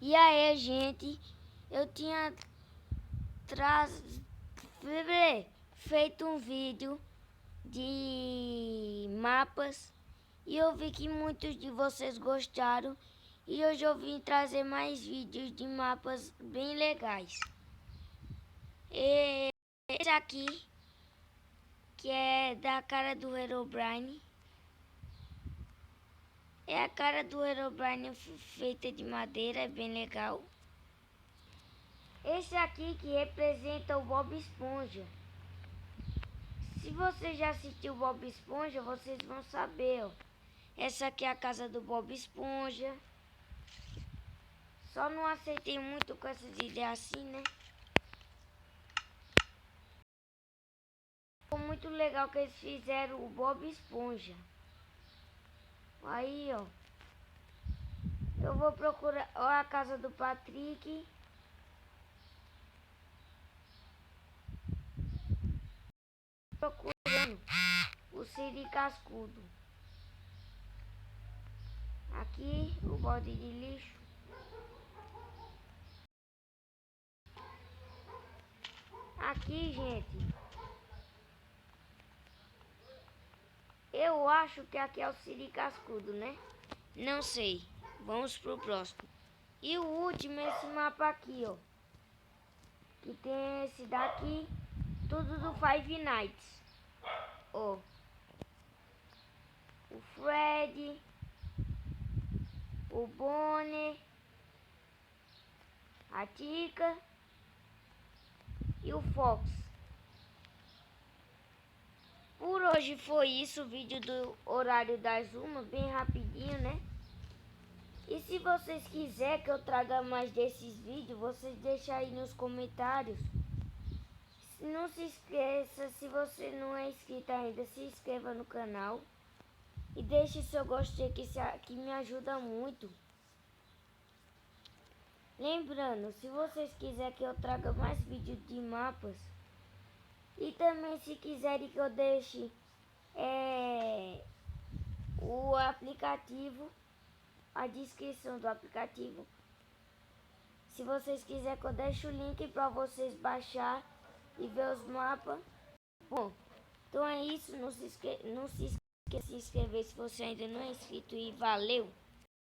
E aí, gente, eu tinha feito um vídeo de mapas e eu vi que muitos de vocês gostaram e hoje eu vim trazer mais vídeos de mapas bem legais. Esse aqui, que é da cara do Herobrine, é a cara do Herobrine feita de madeira, é bem legal. Esse aqui que representa o Bob Esponja. Se você já assistiu Bob Esponja, vocês vão saber, ó. Essa aqui é a casa do Bob Esponja. Só não aceitei muito com essas ideias assim, né? Ficou muito legal que eles fizeram o Bob Esponja. Aí, ó. Eu vou procurar ó, a casa do Patrick. Procurando o Siri Cascudo. Aqui o balde de lixo. Aqui, gente. Eu acho que aqui é o Siri Cascudo, né? Não sei. Vamos pro próximo. E o último é esse mapa aqui, ó. Que tem esse daqui. Tudo do Five Nights. Ó. O Fred. O Bonnie. A Tica. E o Fox. Por hoje foi isso. O vídeo do horário das 1. Bem rapidinho, né? E se vocês quiserem que eu traga mais desses vídeos, vocês deixam aí nos comentários. Não se esqueça, se você não é inscrito ainda, se inscreva no canal. E deixe seu gostei que me ajuda muito. Lembrando, se vocês quiserem que eu traga mais vídeos de mapas. E também se quiserem que eu deixe o aplicativo, a descrição do aplicativo. Se vocês quiserem que eu deixe o link para vocês baixar e ver os mapas. Bom, então é isso. Não se esqueça de se inscrever se você ainda não é inscrito e valeu!